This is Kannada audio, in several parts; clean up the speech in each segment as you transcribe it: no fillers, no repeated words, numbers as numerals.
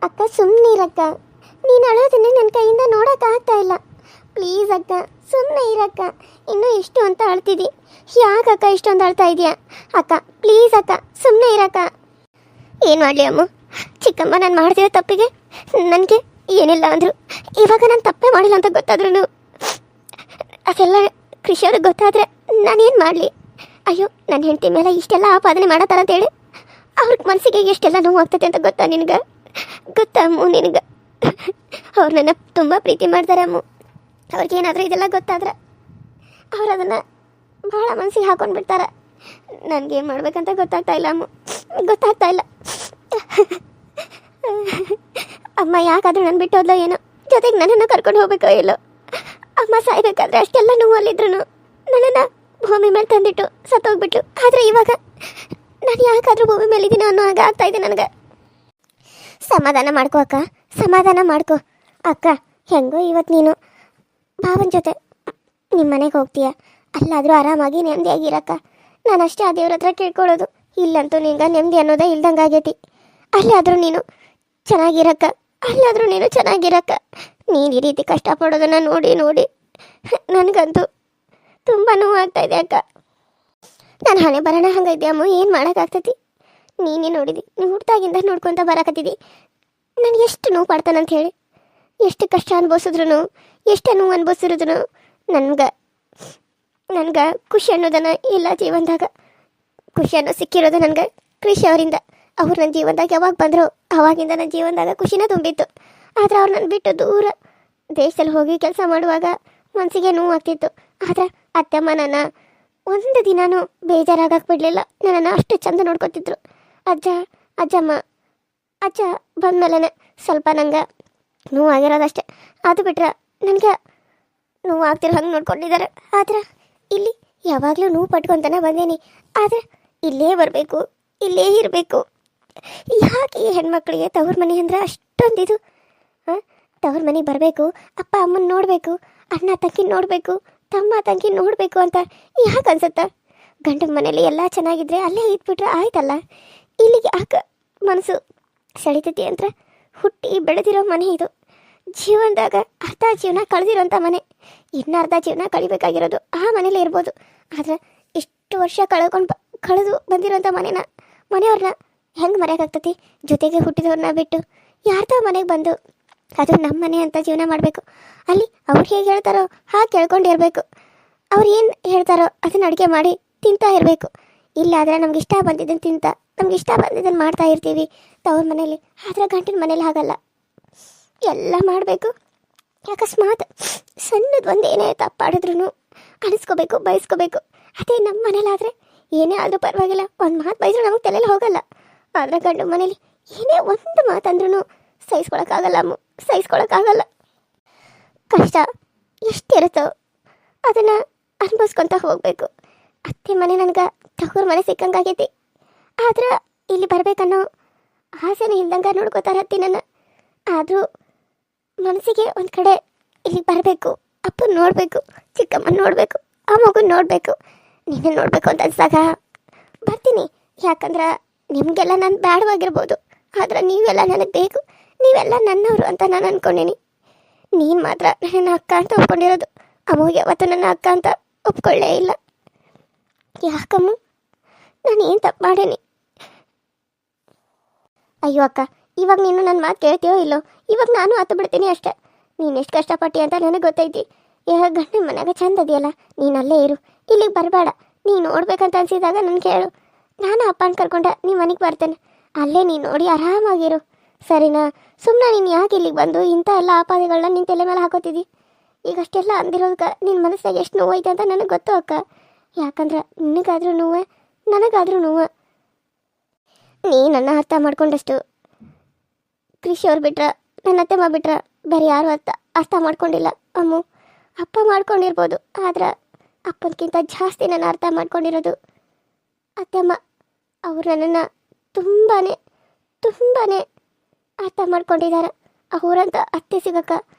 ಅಕ್ಕ ಸುಮ್ಮನಿರಕ್ಕ, ನೀನು ಅಳೋದನ್ನೇ ನನ್ನ ಕೈಯಿಂದ ನೋಡೋಕ್ಕಾಗ್ತಾ ಇಲ್ಲ. ಪ್ಲೀಸ್ ಅಕ್ಕ ಸುಮ್ಮನೆ ಇರಕ್ಕ. ಇನ್ನೂ ಎಷ್ಟು ಅಂತ ಅಳ್ತಿದ್ದಿ, ಯಾಕಕ್ಕ ಇಷ್ಟೊಂದು ಅಳ್ತಾ ಇದೆಯಾ? ಅಕ್ಕ ಪ್ಲೀಸ್ ಅಕ್ಕ ಸುಮ್ಮನೆ ಇರಕ್ಕ. ಏನು ಮಾಡಲಿ ಅಮ್ಮ, ಚಿಕ್ಕಮ್ಮ ನಾನು ಮಾಡ್ತಿರೋ ತಪ್ಪಿಗೆ ನನಗೆ ಏನಿಲ್ಲ ಅಂದರು. ಇವಾಗ ನಾನು ತಪ್ಪೇ ಮಾಡಿಲ್ಲ ಅಂತ ಗೊತ್ತಾದ್ರೂ ಅದೆಲ್ಲ ಕೃಷಿಯವ್ರಿಗೆ ಗೊತ್ತಾದರೆ ನಾನೇನು ಮಾಡಲಿ? ಅಯ್ಯೋ, ನನ್ನ ಹೆಂಡತಿ ಮೇಲೆ ಇಷ್ಟೆಲ್ಲ ಆಪಾದನೆ ಮಾಡತ್ತಾರಂತೇಳಿ ಅವ್ರಿಗೆ ಮನಸ್ಸಿಗೆ ಎಷ್ಟೆಲ್ಲ ನೋವು ಆಗ್ತೈತೆ ಅಂತ ಗೊತ್ತಾ ನಿನಗೆ? ಗೊತ್ತಾ ಅಮ್ಮು ನಿನಗೆ? ಅವ್ರು ನನ್ನ ತುಂಬ ಪ್ರೀತಿ ಮಾಡ್ತಾರೆ ಅಮ್ಮು. ಅವ್ರಿಗೇನಾದರೂ ಇದೆಲ್ಲ ಗೊತ್ತಾದ್ರೆ ಅವ್ರು ಅದನ್ನು ಭಾಳ ಮನಸ್ಸಿಗೆ ಹಾಕೊಂಡು ಬಿಡ್ತಾರೆ. ನನಗೇನು ಮಾಡ್ಬೇಕಂತ ಗೊತ್ತಾಗ್ತಾ ಇಲ್ಲ ಅಮ್ಮು, ಗೊತ್ತಾಗ್ತಾ ಇಲ್ಲ. ಅಮ್ಮ ಯಾಕಾದರೂ ನನ್ನ ಬಿಟ್ಟು ಹೋದ್ಲೋ ಏನೋ, ಜೊತೆಗೆ ನನ್ನನ್ನು ಕರ್ಕೊಂಡು ಹೋಗ್ಬೇಕೋ ಇಲ್ಲೋ. ಅಮ್ಮ ಸಾಯ್ಬೇಕಾದ್ರೆ ಅಷ್ಟೆಲ್ಲ ನೋವಲ್ಲಿದ್ರು ನನ್ನನ್ನು ಭೂಮಿ ಮೇಲೆ ತಂದಿಟ್ಟು ಸತ್ತೋಗ್ಬಿಟ್ಲು. ಆದರೆ ಇವಾಗ ನಾನು ಯಾಕಾದರೂ ಭೂಮಿ ಮೇಲಿದ್ದೀನಿ ಅನ್ನೋ ಹಾಗೆ ಆಗ್ತಾ ಇದೆ ನನಗೆ. ಸಮಾಧಾನ ಮಾಡ್ಕೋ ಅಕ್ಕ, ಸಮಾಧಾನ ಮಾಡ್ಕೋ. ಅಕ್ಕ ಹೆಂಗೋ ಇವತ್ತು ನೀನು ಭಾವನ ಜೊತೆ ನಿಮ್ಮ ಮನೆಗೆ ಹೋಗ್ತೀಯ, ಅಲ್ಲಾದರೂ ಆರಾಮಾಗಿ ನೆಮ್ಮದಿಯಾಗಿರಕ್ಕ. ನಾನು ಅಷ್ಟೇ ಆ ದೇವ್ರ ಹತ್ರ ಕೇಳ್ಕೊಳ್ಳೋದು. ಇಲ್ಲಂತೂ ನಿಂಗೆ ನೆಮ್ಮದಿ ಅನ್ನೋದೇ ಇಲ್ದಂಗೆ ಆಗೈತಿ. ಅಲ್ಲಾದರೂ ನೀನು ಚೆನ್ನಾಗಿರಕ್ಕ, ಅಲ್ಲಾದರೂ ನೀನು ಚೆನ್ನಾಗಿರಕ್ಕ. ನೀನು ಈ ರೀತಿ ಕಷ್ಟಪಡೋದನ್ನು ನೋಡಿ ನೋಡಿ ನನಗಂತೂ ತುಂಬ ನೋವಾಗ್ತಾಯಿದೆ ಅಕ್ಕ. ನಾನು ಹಣೆ ಬರೋಣ ಹಂಗೈತೆ ಅಮ್ಮ, ಏನು ಮಾಡೋಕ್ಕಾಗ್ತೈತಿ? ನೀನೇ ನೋಡಿದಿ, ನೀವು ಹುಟ್ಟಾಗಿಂದ ನೋಡ್ಕೊತ ಬರಕತ್ತಿದ್ದಿ. ನಾನು ಎಷ್ಟು ನೋವು ಪಡ್ತಾನಂತ ಹೇಳಿ, ಎಷ್ಟು ಕಷ್ಟ ಅನುಭವಿಸಿದ್ರು, ಎಷ್ಟು ನೋವು ಅನುಭವಿಸಿದ್ರು ನನಗೆ ಖುಷಿ ಅನ್ನೋದನ್ನು ಇಲ್ಲ ಜೀವನದಾಗ. ಖುಷಿ ಅನ್ನೋ ಸಿಕ್ಕಿರೋದು ನನಗೆ ಕೃಷಿ ಅವರಿಂದ. ಅವ್ರು ನನ್ನ ಜೀವನದಾಗ ಯಾವಾಗ ಬಂದರು ಅವಾಗಿಂದ ನನ್ನ ಜೀವನದಾಗ ಖುಷಿನ ತುಂಬಿತ್ತು. ಆದರೆ ಅವ್ರು ನನ್ನ ಬಿಟ್ಟು ದೂರ ದೇಶದಲ್ಲಿ ಹೋಗಿ ಕೆಲಸ ಮಾಡುವಾಗ ಮನಸ್ಸಿಗೆ ನೋವಾಗ್ತಿತ್ತು. ಆದರೆ ಅತ್ತಮ್ಮ ನನ್ನ ಒಂದು ದಿನಾನೂ ಬೇಜಾರಾಗಕ್ಕೆ ಬಿಡಲಿಲ್ಲ. ನನ್ನನ್ನು ಅಷ್ಟು ಚಂದ ನೋಡ್ಕೊತಿದ್ರು. ಅಜ್ಜ ಬಂದಮೇಲೆ ಸ್ವಲ್ಪ ನಂಗೆ ನೋವಾಗಿರೋದಷ್ಟೇ. ಅದು ಬಿಟ್ರೆ ನನಗೆ ನೋವು ಆಗ್ತಿರೋ ಹಂಗೆ ನೋಡ್ಕೊಂಡಿದ್ದಾರೆ. ಆದರೆ ಇಲ್ಲಿ ಯಾವಾಗಲೂ ನೋವು ಪಟ್ಕೊತಾನೆ ಬಂದೇನಿ. ಆದರೆ ಇಲ್ಲೇ ಬರಬೇಕು, ಇಲ್ಲೇ ಇರಬೇಕು. ಯಾಕೆ ಈ ಹೆಣ್ಮಕ್ಳಿಗೆ ತವ್ರ ಮನೆ ಅಂದರೆ ಅಷ್ಟೊಂದಿದು? ತವ್ರ ಮನೆಗೆ ಬರಬೇಕು, ಅಪ್ಪ ಅಮ್ಮನ ನೋಡಬೇಕು, ಅಣ್ಣ ತಂಗಿ ನೋಡಬೇಕು, ತಮ್ಮ ತಂಗಿ ನೋಡಬೇಕು ಅಂತ ಯಾಕೆ ಅನ್ಸುತ್ತೆ? ಗಂಡನ ಮನೇಲಿ ಎಲ್ಲ ಚೆನ್ನಾಗಿದ್ರೆ ಅಲ್ಲೇ ಇದ್ಬಿಟ್ರೆ ಆಯ್ತಲ್ಲ. ಇಲ್ಲಿಗೆ ಯಾಕೆ ಮನಸ್ಸು ಸೆಳಿತೈತಿ ಅಂತ? ಹುಟ್ಟಿ ಬೆಳೆದಿರೋ ಮನೆ ಇದು. ಜೀವನದಾಗ ಅರ್ಧ ಜೀವನ ಕಳೆದಿರೋಂಥ ಮನೆ, ಇನ್ನು ಅರ್ಧ ಜೀವನ ಕಳಿಬೇಕಾಗಿರೋದು ಆ ಮನೇಲಿ ಇರ್ಬೋದು. ಆದರೆ ಇಷ್ಟು ವರ್ಷ ಕಳೆದು ಬಂದಿರೋಂಥ ಮನೆಯವ್ರನ್ನ ಹೆಂಗೆ ಮರೆಯೋಕ್ಕಾಗ್ತತಿ? ಜೊತೆಗೆ ಹುಟ್ಟಿದವ್ರನ್ನ ಬಿಟ್ಟು ಯಾರ್ದೋ ಮನೆಗೆ ಬಂದು ಅದು ನಮ್ಮ ಮನೆ ಅಂತ ಜೀವನ ಮಾಡಬೇಕು. ಅಲ್ಲಿ ಅವ್ರು ಹೇಗೆ ಹೇಳ್ತಾರೋ ಹಾಗೆ ಕೇಳ್ಕೊಂಡಿರ್ಬೇಕು. ಅವ್ರು ಏನು ಹೇಳ್ತಾರೋ ಅದನ್ನ ಅಡುಗೆ ಮಾಡಿ ತಿಂತಾ ಇರಬೇಕು. ಇಲ್ಲಾದರೆ ನಮ್ಗೆ ಇಷ್ಟ ಬಂದಿದ್ದನ್ನು ನಮ್ಗೆ ಇಷ್ಟ ಬಂದಿದ್ದನ್ನು ಮಾಡ್ತಾ ಇರ್ತೀವಿ ತವ್ರ ಮನೇಲಿ. ಆದರೆ ಗಂಡನ ಮನೇಲಿ ಹಾಗಲ್ಲ, ಎಲ್ಲ ಮಾಡಬೇಕು. ಅಕಸ್ಮಾತ್ ಸಣ್ಣದು ಒಂದು ಏನೇ ತಪ್ಪಾಡಿದ್ರು ಅನಿಸ್ಕೋಬೇಕು, ಬಯಸ್ಕೋಬೇಕು. ಅದೇ ನಮ್ಮ ಮನೇಲಾದರೆ ಏನೇ ಆದರೂ ಪರವಾಗಿಲ್ಲ, ಒಂದು ಮಾತು ಬಯಸ್ರು ನಮಗೆ ತಲೆಯಲ್ಲಿ ಹೋಗಲ್ಲ. ಆದರೆ ಗಂಡನ ಮನೇಲಿ ಏನೇ ಒಂದು ಮಾತಂದ್ರೂ ಸಹಿಸ್ಕೊಳಕ್ಕಾಗಲ್ಲ ಅಮ್ಮ, ಸಹಿಸ್ಕೊಳಕ್ಕಾಗಲ್ಲ. ಕಷ್ಟ ಎಷ್ಟಿರುತ್ತೋ ಅದನ್ನು ಅನುಭವಿಸ್ಕೊತ ಹೋಗಬೇಕು. ಅತ್ತೆ ಮನೆ ನನಗೆ ತವ್ರ ಮನೆ ಸಿಕ್ಕಂಗಾಗೈತಿ. ಆದ್ರೆ ಇಲ್ಲಿ ಬರಬೇಕನ್ನೋ ಆಸೆನೇ ಇಲ್ದಂಗೆ ನೋಡ್ಕೋತಾರೆ ಅತ್ತಿ ನನ್ನ. ಆದರೂ ಮನಸ್ಸಿಗೆ ಒಂದು ಕಡೆ ಇಲ್ಲಿ ಬರಬೇಕು, ಅಪ್ಪನ ನೋಡಬೇಕು, ಚಿಕ್ಕಮ್ಮನ ನೋಡಬೇಕು, ಆ ಮಗುನ ನೋಡಬೇಕು, ನೀನು ನೋಡಬೇಕು ಅಂತ ಅನ್ಸಾಗ ಬರ್ತೀನಿ. ಯಾಕಂದ್ರೆ ನಿಮಗೆಲ್ಲ ನಾನು ಬೇಡವಾಗಿರ್ಬೋದು, ಆದರೆ ನೀವೆಲ್ಲ ನನಗೆ ಬೇಕು, ನೀವೆಲ್ಲ ನನ್ನವರು ಅಂತ ನಾನು ಅಂದ್ಕೊಂಡೀನಿ. ನೀನು ಮಾತ್ರ ನನ್ನ ಅಕ್ಕ ಅಂತ ಒಪ್ಕೊಂಡಿರೋದು. ಅಮ್ಮಗೆ ಯಾವತ್ತು ನನ್ನ ಅಕ್ಕ ಅಂತ ಒಪ್ಕೊಳ್ಳೇ ಇಲ್ಲ. ಯಾಕಮ್ಮ, ನಾನು ಏನು ತಪ್ಪು ಮಾಡೇನಿ? ಅಯ್ಯೋ ಅಕ್ಕ, ಇವಾಗ ನೀನು ನನ್ನ ಮಾತು ಕೇಳ್ತೀಯೋ ಇಲ್ಲೋ, ಇವಾಗ ನಾನು ಹತ್ತು ಬಿಡ್ತೀನಿ ಅಷ್ಟೇ. ನೀನು ಎಷ್ಟು ಕಷ್ಟಪಟ್ಟಿ ಅಂತ ನನಗೆ ಗೊತ್ತೈತಿ. ಈಗ ಗಂಡನ ಮನೆಯಾಗ ಚಂದ ಇದೆಯಲ್ಲ, ನೀನು ಅಲ್ಲೇ ಇರು, ಇಲ್ಲಿಗೆ ಬರಬೇಡ. ನೀನು ನೋಡ್ಬೇಕಂತ ಅನ್ಸಿದಾಗ ನನಗೆ ಹೇಳು, ನಾನು ಅಪ್ಪನ ಕರ್ಕೊಂಡ ನಿಮ್ಮ ಮನೆಗೆ ಬರ್ತೇನೆ. ಅಲ್ಲೇ ನೀನು ನೋಡಿ ಆರಾಮಾಗಿರು, ಸರಿನಾ? ಸುಮ್ಮನೆ ನೀನು ಯಾಕೆ ಇಲ್ಲಿಗೆ ಬಂದು ಇಂಥ ಎಲ್ಲ ಆಪಾದಗಳನ್ನ ನಿನ್ನ ತಲೆ ಮೇಲೆ ಹಾಕೋತಿದ್ದಿ? ಈಗ ಅಷ್ಟೆಲ್ಲ ಅಂದಿರೋದಕ್ಕೆ ನಿನ್ನ ಮನಸ್ಸಿನಾಗ ಎಷ್ಟು ನೋವೈತೆ ಅಂತ ನನಗೆ ಗೊತ್ತು ಅಕ್ಕ. ಯಾಕಂದ್ರೆ ನಿನಗಾದ್ರೂ ನೋವು, ನನಗಾದ್ರೂ ನೋವು. ನೀ ನನ್ನ ಅರ್ಥ ಮಾಡ್ಕೊಂಡಷ್ಟು ಕೃಷಿ ಅವ್ರು ಬಿಟ್ರೆ, ನನ್ನ ಅತ್ತೆಮ್ಮ ಬಿಟ್ರೆ ಬೇರೆ ಯಾರು ಅರ್ಥ ಮಾಡ್ಕೊಂಡಿಲ್ಲ ಅಮ್ಮು. ಅಪ್ಪ ಮಾಡ್ಕೊಂಡಿರ್ಬೋದು, ಆದ್ರೆ ಅಪ್ಪನಕ್ಕಿಂತ ಜಾಸ್ತಿ ನನ್ನ ಅರ್ಥ ಮಾಡ್ಕೊಂಡಿರೋದು ಅತ್ತೆಮ್ಮ. ಅವರು ನನ್ನನ್ನು ತುಂಬಾ ಅರ್ಥ ಮಾಡ್ಕೊಂಡಿದ್ದಾರೆ. ಅವರಂತ ಅತ್ತೆ ಸಿಗಕ್ಕ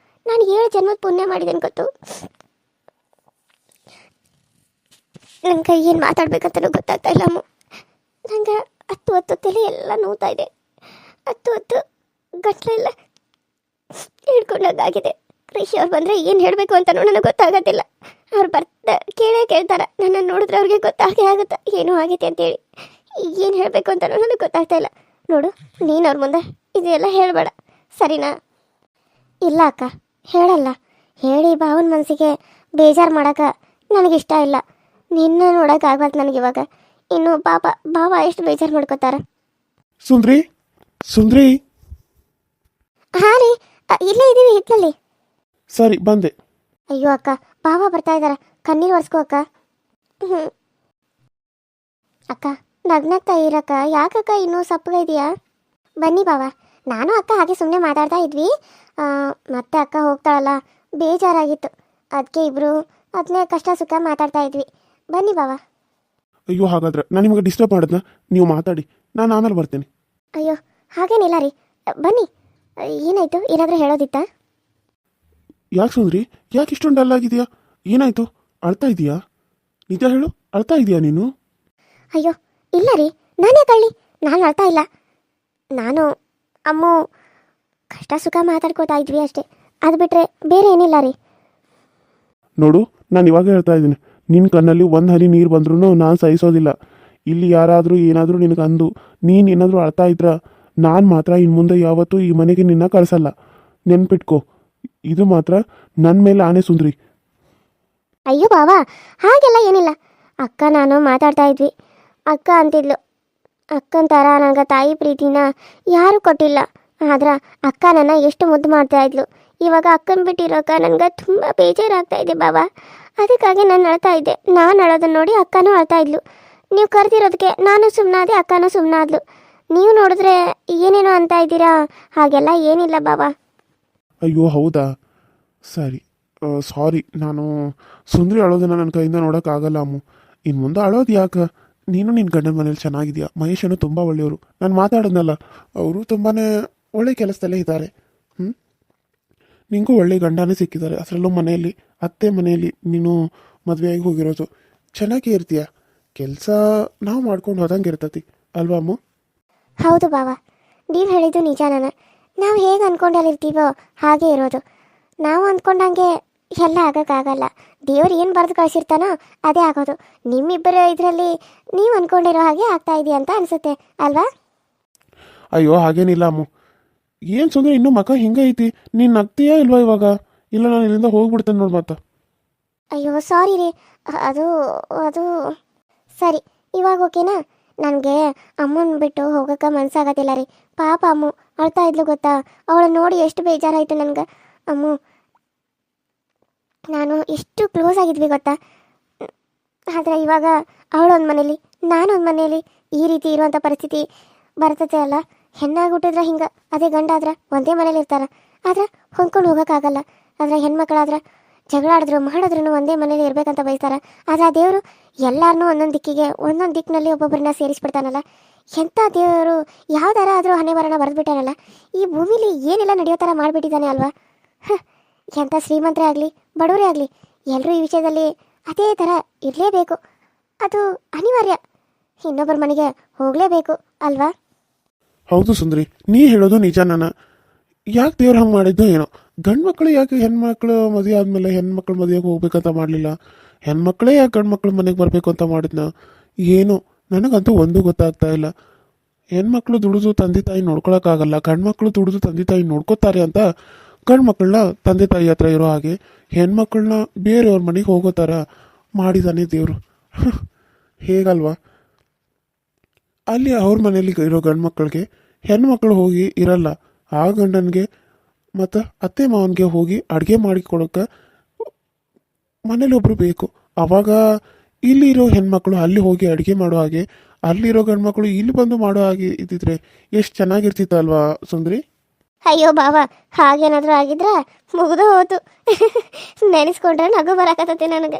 ನಾನು 7 ಜನ್ಮದ ಪುಣ್ಯ ಮಾಡಿದ್ದೇನೆ ಗೊತ್ತು. ನಂಗೆ ಏನು ಮಾತಾಡ್ಬೇಕಂತಲೂ ಗೊತ್ತಾಗ್ತಾ ಇಲ್ಲ ಅಮ್ಮ. ನಂಗೆ ಹತ್ತು ತಲೆ ಎಲ್ಲ ನೋವ್ತಾ ಇದೆ. ಹತ್ತು ಕಟ್ಲಿಲ್ಲ ಹಿಡ್ಕೊಂಡಾಗಿದೆ. ರಿಷಿ ಅವ್ರು ಬಂದರೆ ಏನು ಹೇಳಬೇಕು ಅಂತಲೂ ನನಗೆ ಗೊತ್ತಾಗೋದಿಲ್ಲ. ಅವ್ರು ಕೇಳೇ ಕೇಳ್ತಾರೆ, ನನ್ನನ್ನು ನೋಡಿದ್ರೆ ಅವ್ರಿಗೆ ಗೊತ್ತಾಗೇ ಆಗುತ್ತೆ ಏನೋ ಆಗೈತೆ ಅಂತೇಳಿ. ಏನು ಹೇಳಬೇಕು ಅಂತಲೂ ನನಗೆ ಗೊತ್ತಾಗ್ತಾ ಇಲ್ಲ. ನೋಡು, ನೀನು ಅವ್ರ ಮುಂದೆ ಇದೆಲ್ಲ ಹೇಳಬೇಡ, ಸರಿನಾ? ಇಲ್ಲ ಅಕ್ಕ, ಹೇಳಲ್ಲ. ಹೇಳಿ ಭಾವನ ಮನಸ್ಸಿಗೆ ಬೇಜಾರು ಮಾಡೋಕೆ ನನಗಿಷ್ಟ ಇಲ್ಲ. ನಿನ್ನ ನೋಡೋಕ್ಕಾಗಲ್ಲ ನನಗಿವಾಗ. ಇನ್ನು ಪಾಪ ಭಾವ ಎಷ್ಟು ಬೇಜಾರು ಮಾಡ್ಕೋತಾರೆ. ಸುಂದ್ರಿ, ಸುಂದ್ರಿ. ಹಾಂ ರೀ, ಇಲ್ಲೇ ಇದ್ದೀವಿ ಹಿತ್ತಲಲ್ಲಿ. ಸರಿ, ಬಂದೆ. ಅಯ್ಯೋ ಅಕ್ಕ, ಭಾವ ಬರ್ತಾ ಇದ್ದಾರೆ, ಕಣ್ಣೀರು ಒರೆಸ್ಕೋ ಅಕ್ಕ. ಹ್ಞೂ ಅಕ್ಕ, ನಗ್ನಗ್ತಾ ಇರಕ್ಕ, ಯಾಕಕ್ಕ ಇನ್ನೂ ಸಪ್ಪಗೆ ಇದೆಯಾ? ಬನ್ನಿ ಭಾವ. ನಾನು ಅಕ್ಕ ಹಾಗೆ ಸುಮ್ಮನೆ ಮಾತಾಡ್ತಾ ಇದ್ವಿ. ಮತ್ತೆ ಅಕ್ಕ ಹೋಗ್ತಾಳಲ್ಲ, ಬೇಜಾರಾಗಿತ್ತು. ಅದಕ್ಕೆ ಇಬ್ಬರು ಅದನ್ನೇ ಕಷ್ಟ ಸುಖ ಮಾತಾಡ್ತಾ ಇದ್ವಿ. ಬನ್ನಿ ಭಾವ. ಅಯ್ಯೋ, ಹಾಗಾದ್ರೆ ನಾನು ನಿಮಗೆ ಡಿಸ್ಟರ್ಬ್ ಮಾಡಿದ್ನ? ನೀವು ಮಾತಾಡಿ, ನಾನು ಆಮೇಲೆ ಬರ್ತೀನಿ. ಅಯ್ಯೋ ಹಾಗೇನಿಲ್ಲ ರೀ, ಬನ್ನಿ. ಏನಾಯಿತು, ಏನಾದರೂ ಹೇಳೋದಿತ್ತಾ? ಯಾಕೆ ಸುಂದ್ರಿ, ಯಾಕೆ ಇಷ್ಟೊಂದು ಡಲ್ ಆಗಿದೆಯಾ? ಏನಾಯಿತು? ಅಳ್ತಾ ಇದೆಯಾ? ನಿಜ ಹೇಳು, ಅಳ್ತಾ ಇದೆಯಾ ನೀನು? ಅಯ್ಯೋ ಇಲ್ಲ ರೀ, ನಾನೇ ಕಳ್ಳಿ, ನಾನು ಅಳ್ತಾ ಇಲ್ಲ. ನಾನು ಅಮ್ಮು ಕಷ್ಟ ಸುಖ ಮಾತಾಡ್ಕೋತಾ ಇದ್ವಿ ಅಷ್ಟೇ, ಅದು ಬಿಟ್ಟರೆ ಬೇರೆ ಏನಿಲ್ಲ ರೀ. ನೋಡು, ನಾನು ಇವಾಗ ಹೇಳ್ತಾ ಇದ್ದೀನಿ, ನಿನ್ನ ಕಣ್ಣಲ್ಲಿ ಒಂದು ಹನಿ ನೀರು ಬಂದ್ರೂ ನಾನು ಸಹಿಸೋದಿಲ್ಲ. ಇಲ್ಲಿ ಯಾರಾದರೂ ಏನಾದರೂ ನಿನಗೆ ಅಂದು ನೀನು ಏನಾದರೂ ಅಳ್ತಾ ಇದ್ರ, ನಾನು ಮಾತ್ರ ಇನ್ನು ಮುಂದೆ ಯಾವತ್ತೂ ಈ ಮನೆಗೆ ನಿನ್ನ ಕಳಿಸಲ್ಲ. ನೆನ್ಪಿಟ್ಕೋ, ಇದು ಮಾತ್ರ ನನ್ನ ಮೇಲೆ ಆನೆ ಸುಂದ್ರಿ. ಅಯ್ಯೋ ಬಾವಾ, ಹಾಗೆಲ್ಲ ಏನಿಲ್ಲ. ಅಕ್ಕ ನಾನು ಮಾತಾಡ್ತಾ ಇದ್ವಿ. ಅಕ್ಕ ಅಂತಿದ್ಲು, ಅಕ್ಕನ ಥರ ನನಗೆ ತಾಯಿ ಪ್ರೀತಿನ ಯಾರೂ ಕೊಟ್ಟಿಲ್ಲ. ಆದ್ರೆ ಅಕ್ಕ ನನ್ನ ಎಷ್ಟು ಮುದ್ದು ಮಾಡ್ತಾ ಇದ್ಲು. ಇವಾಗ ಅಕ್ಕನ ಬಿಟ್ಟಿರೋಕ ನನಗೆ ತುಂಬ ಬೇಜಾರಾಗ್ತಾ ಇದೆ ಬಾವಾ. ಅದಕ್ಕಾಗಿ ನಾನು ಅಳ್ತಾ ಇದ್ದೆ. ನಾನು ಅಳೋದನ್ನು ನೋಡಿ ಅಕ್ಕನೂ ಅಳ್ತಾ ಇದ್ಲು. ನೀವು ಕರೆದಿರೋದಕ್ಕೆ ನಾನು ಸುಮ್ಮನಾದೆ, ಅಕ್ಕನೂ ಸುಮ್ಮನಾದ್ಲು. ನೀವು ನೋಡಿದ್ರೆ ಏನೇನೋ ಅಂತ ಇದ್ದೀರಾ, ಹಾಗೆಲ್ಲ ಏನಿಲ್ಲ ಬಾವಾ. ಅಯ್ಯೋ ಹೌದಾ, ಸರಿ, ಸಾರಿ. ನಾನು ಸುಂದ್ರಿ ಅಳೋದನ್ನು ನನ್ನ ಕೈಯಿಂದ ನೋಡೋಕ್ಕಾಗಲ್ಲ ಅಮ್ಮು. ಇನ್ನು ಮುಂದೆ ಅಳೋದು ಯಾಕೆ? ನೀನು ನಿನ್ನ ಗಂಡನ ಮನೇಲಿ ಚೆನ್ನಾಗಿದೆಯಾ? ಮಹೇಶನು ತುಂಬ ಒಳ್ಳೆಯವರು. ನಾನು ಮಾತಾಡೋದ್ನಲ್ಲ, ಅವರು ತುಂಬಾ ಒಳ್ಳೆ ಕೆಲಸದಲ್ಲೇ ಇದ್ದಾರೆ. ನಿಂಗೂ ಒಳ್ಳೆ ಗಂಡನೇ ಸಿಕ್ಕಿದ್ದಾರೆ, ಅದರಲ್ಲೂ ಮನೆಯಲ್ಲಿ, ಅತ್ತೆ ಮನೆಯಲ್ಲಿ ನೀನು ಮದುವೆಯಾಗಿ ಹೋಗಿರೋದು. ಚೆನ್ನಾಗೇ ಇರ್ತೀಯ. ಕೆಲಸ ನಾವು ಮಾಡ್ಕೊಂಡು ಹೋದಂಗೆ ಇರ್ತತಿ ಅಲ್ವಾ ಅಮ್ಮು? ಹೌದು ಬಾವಾ, ನೀವು ಹೇಳಿದ್ದು ನಿಜಾನ. ನಾವು ಹೇಗೆ ಅಂದ್ಕೊಂಡಲ್ಲಿರ್ತೀವೋ ಹಾಗೆ ಇರೋದು. ನಾವು ಅಂದ್ಕೊಂಡಂಗೆ ಎಲ್ಲ ಆಗೋಕ್ಕಾಗಲ್ಲ. ದೇವ್ರು ಏನು ಬರೆದು ಕಳಿಸಿರ್ತಾನೋ ಅದೇ ಆಗೋದು. ನಿಮ್ಮಿಬ್ಬರ ಇದರಲ್ಲಿ ನೀವು ಅಂದ್ಕೊಂಡಿರೋ ಹಾಗೆ ಆಗ್ತಾ ಇದೆಯಾ ಅಂತ ಅನಿಸುತ್ತೆ ಅಲ್ವಾ? ಅಯ್ಯೋ ಹಾಗೇನಿಲ್ಲ ಅಮ್ಮು. ಏನು ಸುಂದರ, ಇನ್ನೂ ಮಕ ಹಿಂಗೆ ಐತಿ. ನೀನು ನಗ್ತೀಯಾ ಇಲ್ವಾ ಇವಾಗ? ಇಲ್ಲ, ನಾನು ಇಲ್ಲಿಂದ ಹೋಗ್ಬಿಡ್ತೇನೆ ನೋಡಿ ಮತ್ತೆ. ಅಯ್ಯೋ ಸಾರಿ ರೀ, ಅದು ಅದು ಸರಿ, ಇವಾಗ ಓಕೆನಾ? ನನಗೆ ಅಮ್ಮನ ಬಿಟ್ಟು ಹೋಗೋಕೆ ಮನಸ್ಸಾಗೋದಿಲ್ಲ ರೀ. ಪಾಪ ಅಮ್ಮು ಅಳ್ತಾ ಇದ್ಲು ಗೊತ್ತಾ? ಅವಳು ನೋಡಿ ಎಷ್ಟು ಬೇಜಾರಾಯಿತು ನನಗೆ. ಅಮ್ಮು ನಾನು ಎಷ್ಟು ಕ್ಲೋಸ್ ಆಗಿದ್ವಿ ಗೊತ್ತಾ? ಆದರೆ ಇವಾಗ ಅವಳೊಂದು ಮನೇಲಿ, ನಾನೊಂದು ಮನೇಲಿ ಈ ರೀತಿ ಇರುವಂಥ ಪರಿಸ್ಥಿತಿ ಬರ್ತತೆ ಅಲ್ಲ. ಹೆಣ್ಣಾಗಿ ಹುಟ್ಟಿದ್ರೆ ಹಿಂಗೆ, ಅದೇ ಗಂಡ ಆದ್ರೆ ಒಂದೇ ಮನೇಲಿ ಇರ್ತಾರೆ. ಆದ್ರೆ ಹೊಂದ್ಕೊಂಡು ಹೋಗೋಕ್ಕಾಗಲ್ಲ. ಆದರೆ ಹೆಣ್ಮಕ್ಳಾದ್ರೆ ಜಗಳ ಆಡಿದ್ರು ಮಾಡಿದ್ರು ಒಂದೇ ಮನೇಲಿ ಇರಬೇಕಂತ ಬಯಸ್ತಾರೆ. ಆದರೆ ಆ ದೇವರು ಎಲ್ಲರನ್ನೂ ಒಂದೊಂದು ದಿಕ್ಕಿಗೆ, ಒಂದೊಂದು ದಿಕ್ಕಿನಲ್ಲಿ ಒಬ್ಬೊಬ್ಬರನ್ನ ಸೇರಿಸ್ಬಿಡ್ತಾನಲ್ಲ. ಎಂಥ ದೇವರು ಯಾವ್ದಾರ ಆದರೂ ಹಣೆ ಬರೋಣ ಬರೆದ್ಬಿಟ್ಟಾನಲ್ಲ. ಈ ಭೂಮಿಲಿ ಏನೆಲ್ಲ ನಡೆಯೋ ಥರ ಮಾಡಿಬಿಟ್ಟಿದ್ದಾನೆ ಅಲ್ವಾ? ಎಂಥ ಶ್ರೀಮಂತರೇ ಆಗಲಿ ಬಡವರೇ ಆಗಲಿ, ಎಲ್ಲರೂ ಈ ವಿಷಯದಲ್ಲಿ ಅದೇ ಥರ ಇರಲೇಬೇಕು. ಅದು ಅನಿವಾರ್ಯ. ಇನ್ನೊಬ್ಬರ ಮನೆಗೆ ಹೋಗಲೇಬೇಕು ಅಲ್ವಾ? ಹೌದು ಸುಂದರಿ, ನೀ ಹೇಳೋದು ನಿಜ. ನಾನು ಯಾಕೆ ದೇವ್ರು ಹಂಗೆ ಮಾಡಿದ್ನೋ ಏನೋ. ಗಂಡು ಮಕ್ಕಳು ಯಾಕೆ ಹೆಣ್ಮಕ್ಳು ಮದುವೆ ಆದಮೇಲೆ ಹೆಣ್ಮಕ್ಳು ಮದುವೆಗೆ ಹೋಗ್ಬೇಕಂತ ಮಾಡಲಿಲ್ಲ? ಹೆಣ್ಮಕ್ಳೇ ಯಾಕೆ ಗಂಡು ಮಕ್ಳು ಮನೆಗೆ ಬರಬೇಕು ಅಂತ ಮಾಡಿದ್ನ ಏನೋ? ನನಗಂತೂ ಒಂದೂ ಗೊತ್ತಾಗ್ತಾ ಇಲ್ಲ. ಹೆಣ್ಮಕ್ಳು ದುಡಿದು ತಂದೆ ತಾಯಿ ನೋಡ್ಕೊಳಕ್ಕಾಗಲ್ಲ, ಗಂಡು ಮಕ್ಕಳು ದುಡಿದು ತಂದೆ ತಾಯಿ ನೋಡ್ಕೋತಾರೆ ಅಂತ ಗಂಡು ಮಕ್ಕಳನ್ನ ತಂದೆ ತಾಯಿ ಹತ್ರ ಇರೋ ಹಾಗೆ ಹೆಣ್ಮಕ್ಳನ್ನ ಬೇರೆಯವ್ರ ಮನೆಗೆ ಹೋಗೋ ಥರ ಮಾಡಿದಾನೆ ದೇವರು. ಹೇಗಲ್ವಾ? ಅಲ್ಲಿ ಅವ್ರ ಮನೇಲಿ ಇರೋ ಗಂಡು ಮಕ್ಕಳಿಗೆ ಹೆಣ್ಮಕ್ಳು ಹೋಗಿ ಇರಲ್ಲ. ಆ ಗಂಡನಿಗೆ ಮತ್ತು ಅತ್ತೆ ಮಾವನಿಗೆ ಹೋಗಿ ಅಡುಗೆ ಮಾಡಿ ಕೊಡೋಕ್ಕೆ ಮನೇಲಿ ಒಬ್ಬರು ಬೇಕು. ಆವಾಗ ಇಲ್ಲಿರೋ ಹೆಣ್ಮಕ್ಳು ಅಲ್ಲಿ ಹೋಗಿ ಅಡುಗೆ ಮಾಡೋ ಹಾಗೆ, ಅಲ್ಲಿರೋ ಗಂಡು ಮಕ್ಕಳು ಇಲ್ಲಿ ಬಂದು ಮಾಡೋ ಹಾಗೆ ಇದ್ದಿದ್ರೆ ಎಷ್ಟು ಚೆನ್ನಾಗಿರ್ತಿತ್ತಲ್ವಾ ಸುಂದರಿ? ಅಯ್ಯೋ ಬಾವಾ, ಹಾಗೇನಾದರೂ ಆಗಿದ್ರೆ ಮುಗಿದು ಹೋತು. ನೆನೆಸ್ಕೊಂಡ್ರೆ ನಗು ಬರಾಕತ್ತೈತೆ ನನಗೆ.